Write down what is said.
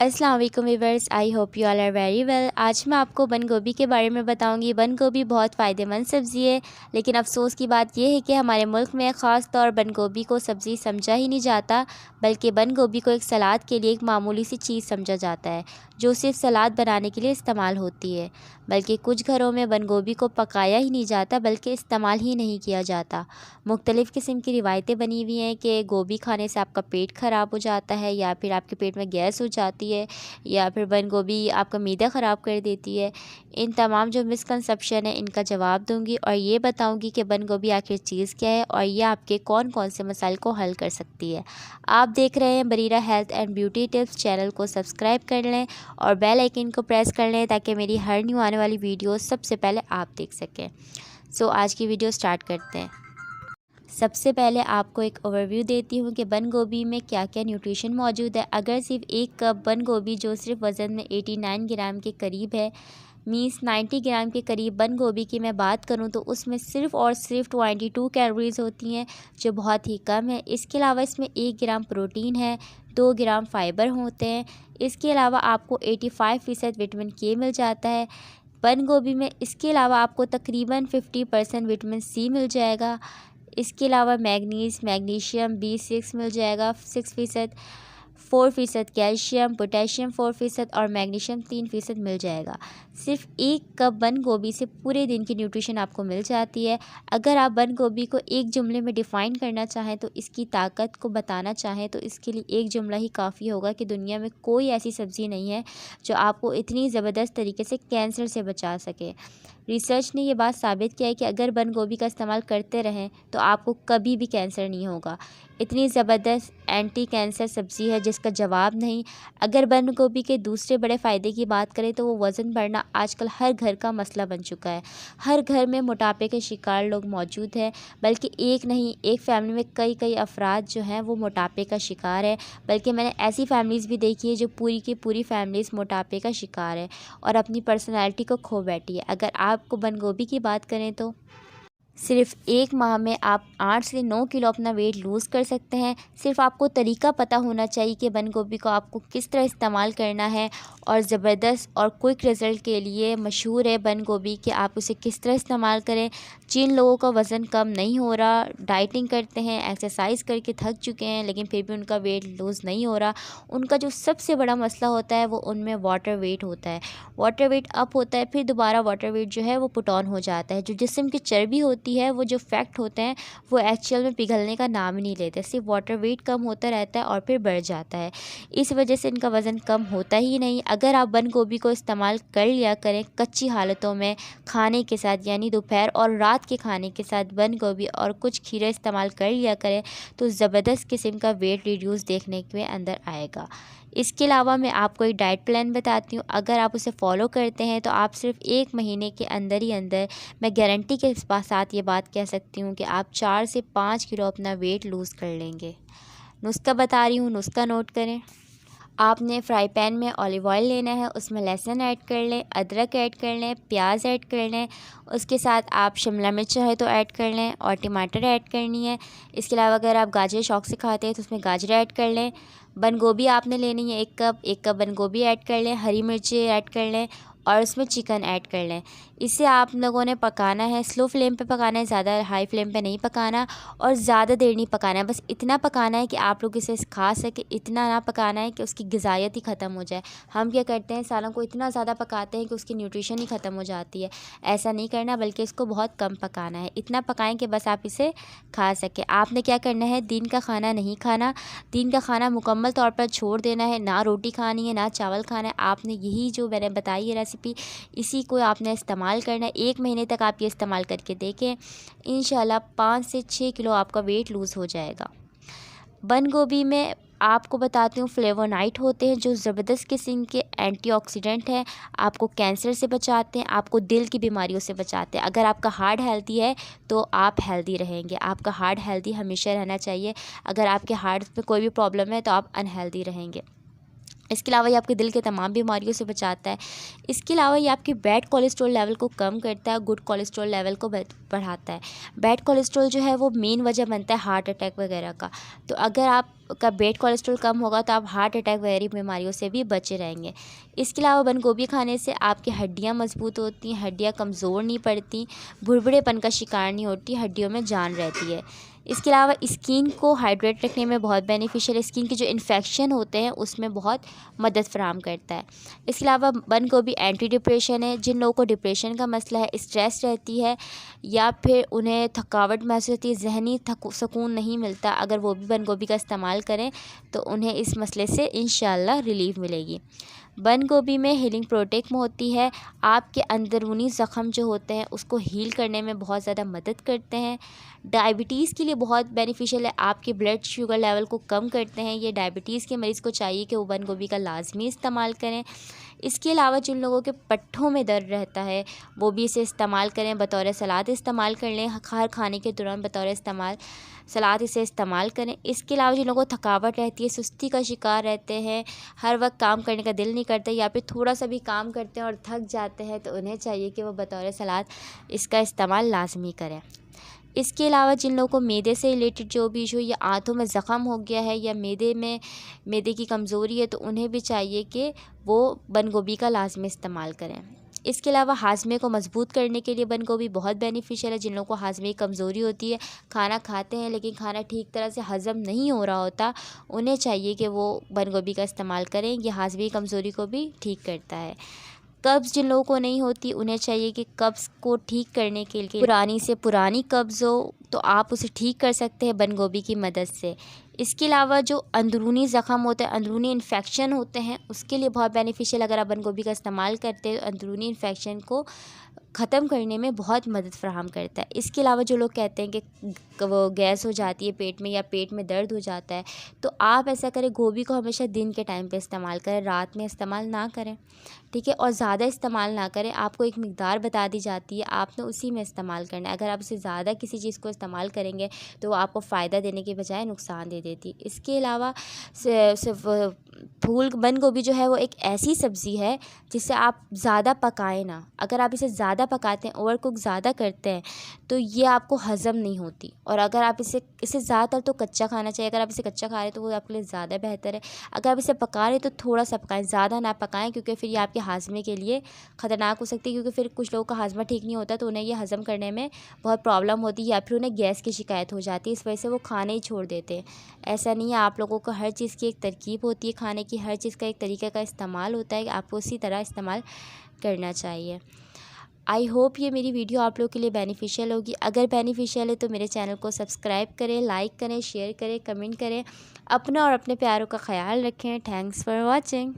अस्सलाम वालेकुम viewers, I hope you all are very well. आज मैं आपको बंद गोभी के बारे में बताऊंगी। बंद गोभी बहुत फ़ायदेमंद सब्ज़ी है, लेकिन अफसोस की बात यह है कि हमारे मुल्क में ख़ास तौर बंद गोभी को सब्ज़ी समझा ही नहीं जाता, बल्कि बंद गोभी को एक सलाद के लिए एक मामूली सी चीज़ समझा जाता है जो सिर्फ सलाद बनाने के लिए इस्तेमाल होती है। बल्कि कुछ घरों में बंद गोभी को पकाया ही नहीं जाता, बल्कि इस्तेमाल ही नहीं किया जाता। मुख्तलिफ़ किस्म की रिवायतें बनी हुई हैं कि गोभी खाने से आपका पेट ख़राब हो जाता है, या फिर आपके पेट में गैस हो जाती है, या फिर बंद गोभी आपका मीदा ख़राब कर देती है। इन तमाम जो मिसकंसेप्शन है इनका जवाब दूंगी और ये बताऊंगी कि बंद गोभी आखिर चीज़ क्या है और ये आपके कौन कौन से मसाइल को हल कर सकती है। आप देख रहे हैं Bareera health and beauty tips. Channel को सब्सक्राइब कर लें और बेल आइकन को प्रेस कर लें ताकि मेरी हर न्यू आने वाली वीडियो सबसे पहले आप देख सकें। सो आज की वीडियो स्टार्ट करते हैं। सबसे पहले आपको एक ओवरव्यू देती हूँ कि बंद गोभी में क्या क्या न्यूट्रिशन मौजूद है। अगर सिर्फ एक कप बंद गोभी जो सिर्फ वज़न में 89 ग्राम के करीब है, मीन्स 90 ग्राम के करीब बंद गोभी की मैं बात करूं तो उसमें सिर्फ और सिर्फ 22 कैलोरीज़ होती हैं, जो बहुत ही कम है। इसके अलावा इसमें 1 ग्राम प्रोटीन है, 2 ग्राम फाइबर होते हैं। इसके अलावा आपको 85% विटामिन के मिल जाता है बंद गोभी में। इसके अलावा आपको तकरीबन 50% विटामिन सी मिल जाएगा। इसके अलावा मैग्नीशियम B6 मिल जाएगा 6%, 4% कैल्शियम, पोटेशियम 4% और मैग्नीशियम 3% मिल जाएगा। सिर्फ एक कप बंद गोभी से पूरे दिन की न्यूट्रिशन आपको मिल जाती है। अगर आप बंद गोभी को एक जुमले में डिफ़ाइन करना चाहें, तो इसकी ताकत को बताना चाहें, तो इसके लिए एक जुमला ही काफ़ी होगा कि दुनिया में कोई ऐसी सब्ज़ी नहीं है जो आपको इतनी ज़बरदस्त तरीके से कैंसर से बचा सके। रिसर्च ने ये बात साबित किया है कि अगर बंद गोभी का इस्तेमाल करते रहें तो आपको कभी भी कैंसर नहीं होगा। इतनी ज़बरदस्त एंटी कैंसर सब्ज़ी है जिसका जवाब नहीं। अगर बंद गोभी के दूसरे बड़े फ़ायदे की बात करें तो वो वज़न बढ़ना आजकल हर घर का मसला बन चुका है। हर घर में मोटापे के शिकार लोग मौजूद हैं, बल्कि एक नहीं, एक फैमिली में कई कई अफराद जो हैं वो मोटापे का शिकार है। बल्कि मैंने ऐसी फैमिलीज़ भी देखी है जो पूरी की पूरी फैमिलीज़ मोटापे का शिकार है और अपनी पर्सनैलिटी को खो बैठी है। अगर आपको बंद गोभी की बात करें तो सिर्फ एक माह में आप 8 से 9 किलो अपना वेट लूज़ कर सकते हैं। सिर्फ आपको तरीका पता होना चाहिए कि बंद गोभी को आपको किस तरह इस्तेमाल करना है। और ज़बरदस्त और क्विक रिज़ल्ट के लिए मशहूर है बंद गोभी कि आप उसे किस तरह इस्तेमाल करें। जिन लोगों का वज़न कम नहीं हो रहा, डाइटिंग करते हैं, एक्सरसाइज करके थक चुके हैं, लेकिन फिर भी उनका वेट लूज़ नहीं हो रहा, उनका जो सबसे बड़ा मसला होता है वो उनमें वाटर वेट होता है। वाटर वेट अप होता है, फिर दोबारा वाटर वेट जो है वो पुट ऑन हो जाता है। जो जिस्म की चर्बी होती है, वो जो फैक्ट होते हैं, वो एक्चुअल में पिघलने का नाम ही नहीं लेते। सिर्फ वाटर वेट कम होता रहता है और फिर बढ़ जाता है। इस वजह से इनका वज़न कम होता ही नहीं। अगर आप बंद गोभी को इस्तेमाल कर लिया करें कच्ची हालतों में खाने के साथ, यानी दोपहर और रात के खाने के साथ बंद गोभी और कुछ खीरा इस्तेमाल कर लिया करें, तो ज़बरदस्त किस्म का वेट रिड्यूस देखने के अंदर आएगा। इसके अलावा मैं आपको एक डाइट प्लान बताती हूँ। अगर आप उसे फॉलो करते हैं तो आप सिर्फ 1 महीने के अंदर ही अंदर, मैं गारंटी के साथ ये बात कह सकती हूँ कि आप 4 से 5 किलो अपना वेट लूज़ कर लेंगे। नुस्खा बता रही हूँ, नुस्खा नोट करें। आपने फ्राई पैन में ऑलिव ऑयल लेना है, उसमें लहसुन ऐड कर लें, अदरक ऐड कर लें, प्याज ऐड कर लें, उसके साथ आप शिमला मिर्च चाहे तो ऐड कर लें और टमाटर ऐड करनी है। इसके अलावा अगर आप गाजर शौक से खाते हैं तो उसमें गाजर ऐड कर लें। बंद गोभी आपने लेनी है 1 कप, 1 कप बंद गोभी ऐड कर लें, हरी मिर्ची ऐड कर लें और उसमें चिकन ऐड कर लें। इसे आप लोगों ने पकाना है, स्लो फ्लेम पे पकाना है, ज़्यादा हाई फ्लेम पे नहीं पकाना और ज़्यादा देर नहीं पकाना है। बस इतना पकाना है कि आप लोग इसे खा सके, इतना ना पकाना है कि उसकी ग़िज़ायत ही ख़त्म हो जाए। हम क्या करते हैं, सालों को इतना ज़्यादा पकाते हैं कि उसकी न्यूट्रिशन ही ख़त्म हो जाती है। ऐसा नहीं करना, बल्कि इसको बहुत कम पकाना है। इतना पकाएं कि बस आप इसे खा सकें। आपने क्या करना है, दिन का खाना नहीं खाना, दिन का खाना मुकम्मल तौर पर छोड़ देना है। ना रोटी खानी है, ना चावल खाना है। आपने यही जो मैंने बताई है रेसिपी, इसी को आपने इस्तेमाल करना है। 1 महीने तक आप ये इस्तेमाल करके देखें, इंशाल्लाह 5 से 6 किलो आपका वेट लूज़ हो जाएगा। बंद गोभी में आपको बताती हूँ फ्लेवोनाइड होते हैं जो ज़बरदस्त किस्म के एंटीऑक्सीडेंट हैं। आपको कैंसर से बचाते हैं, आपको दिल की बीमारियों से बचाते हैं। अगर आपका हार्ट हेल्दी है तो आप हेल्दी रहेंगे। आपका हार्ट हेल्दी हमेशा रहना चाहिए। अगर आपके हार्ट में कोई भी प्रॉब्लम है तो आप अनहेल्दी रहेंगे। इसके अलावा ये आपके दिल के तमाम बीमारियों से बचाता है। इसके अलावा ये आपके बैड कोलेस्ट्रॉल लेवल को कम करता है, गुड कोलेस्ट्रॉल लेवल को बढ़ाता है। बैड कोलेस्ट्रॉल जो है वो मेन वजह बनता है हार्ट अटैक वगैरह का। तो अगर आपका बैड कोलेस्ट्रॉल कम होगा तो आप हार्ट अटैक वगैरह बीमारियों से भी बचे रहेंगे। इसके अलावा बंद गोभी खाने से आपकी हड्डियाँ मजबूत होती हैं, हड्डियाँ कमज़ोर नहीं पड़ती, भुड़बुड़ेपन का शिकार नहीं होती, हड्डियों में जान रहती है। इसके अलावा स्किन को हाइड्रेट रखने में बहुत बेनिफिशियल है, स्किन के जो इन्फेक्शन होते हैं उसमें बहुत मदद फराहम करता है। इसके अलावा बंद गोभी एंटी डिप्रेशन है। जिन लोगों को डिप्रेशन का मसला है, स्ट्रेस रहती है या फिर उन्हें थकावट महसूस होती है, जहनी सुकून नहीं मिलता, अगर वो भी बंद गोभी का इस्तेमाल करें तो उन्हें इस मसले से इंशाल्लाह रिलीफ मिलेगी। बंद गोभी में हीलिंग प्रोटेक्ट होती है, आपके अंदरूनी ज़ख़म जो होते हैं उसको हील करने में बहुत ज़्यादा मदद करते हैं। डायबिटीज़ के लिए बहुत बेनिफिशियल है, आपके ब्लड शुगर लेवल को कम करते हैं। ये डायबिटीज़ के मरीज़ को चाहिए कि वो बंद गोभी का लाजमी इस्तेमाल करें। इसके अलावा जिन लोगों के पट्ठों में दर्द रहता है वो भी इसे इस्तेमाल करें, बतौर सलाद इस्तेमाल कर लें, हर खाने के दौरान बतौर सलाद इसे इस्तेमाल करें। इसके अलावा जिन लोगों को थकावट रहती है, सुस्ती का शिकार रहते हैं, हर वक्त काम करने का दिल नहीं करता या फिर थोड़ा सा भी काम करते हैं और थक जाते हैं, तो उन्हें चाहिए कि वो बतौर सलाद इसका इस्तेमाल लाजमी करें। इसके अलावा जिन लोगों को मैदे से रिलेटेड जो भी इशू या आंतों में ज़ख़म हो गया है या मैदे की कमज़ोरी है, तो उन्हें भी चाहिए कि वो बंद गोभी का लाजमी इस्तेमाल करें। इसके अलावा हाजमे को मजबूत करने के लिए बंद गोभी बहुत बेनिफिशियल है। जिन लोगों को हाजमे की कमज़ोरी होती है, खाना खाते हैं लेकिन खाना ठीक तरह से हज़म नहीं हो रहा होता, उन्हें चाहिए कि वो बंद गोभी का इस्तेमाल करें। ये हाजमे की कमज़ोरी को भी ठीक करता है। कब्ज़ जिन लोगों को नहीं होती, उन्हें चाहिए कि कब्ज़ को ठीक करने के लिए, पुरानी से पुरानी कब्ज़ हो तो आप उसे ठीक कर सकते हैं बंद गोभी की मदद से। इसके अलावा जो अंदरूनी ज़ख़म होते हैं, अंदरूनी इन्फेक्शन होते हैं, उसके लिए बहुत बेनिफिशियल, अगर आप बंद गोभी का इस्तेमाल करते हैं तो अंदरूनी इन्फेक्शन को ख़त्म करने में बहुत मदद फराहम करता है। इसके अलावा जो लोग कहते हैं कि वो गैस हो जाती है पेट में या पेट में दर्द हो जाता है, तो आप ऐसा करें, गोभी को हमेशा दिन के टाइम पे इस्तेमाल करें, रात में इस्तेमाल ना करें, ठीक है। और ज़्यादा इस्तेमाल ना करें, आपको एक मिक़दार बता दी जाती है, आपने उसी में इस्तेमाल करना है। अगर आप इससे ज़्यादा किसी चीज़ को इस्तेमाल करेंगे तो वो आपको फ़ायदा देने के बजाय नुकसान दे देती। इसके अलावा सिर्फ फूल बंद गोभी जो है वो एक ऐसी सब्ज़ी है जिसे आप ज़्यादा पकाएं ना। अगर आप इसे ज़्यादा पकाते हैं, ओवर कुक ज़्यादा करते हैं, तो ये आपको हज़म नहीं होती। और अगर आप इसे ज़्यादातर तो कच्चा खाना चाहिए। अगर आप इसे कच्चा खा रहे हैं तो वो आपके लिए ज़्यादा बेहतर है। अगर आप इसे पका रहे हैं तो थोड़ा सा पकाएं, ज़्यादा ना पकाएं, क्योंकि फिर ये आपके हाजमे के लिए ख़तरनाक हो सकती है। क्योंकि फिर कुछ लोगों का हाजमा ठीक नहीं होता तो उन्हें ये हज़म करने में बहुत प्रॉब्लम होती है या फिर उन्हें गैस की शिकायत हो जाती है, इस वजह से वो खाने ही छोड़ देते हैं। ऐसा नहीं है, आप लोगों को हर चीज़ की एक तरकीब होती है, खाने की हर चीज़ का एक तरीके का इस्तेमाल होता है, आपको उसी तरह इस्तेमाल करना चाहिए। आई होप ये मेरी वीडियो आप लोगों के लिए बेनिफिशियल होगी। अगर बेनिफिशियल है तो मेरे चैनल को सब्सक्राइब करें, लाइक करें, शेयर करें, कमेंट करें। अपना और अपने प्यारों का ख्याल रखें। Thanks for watching.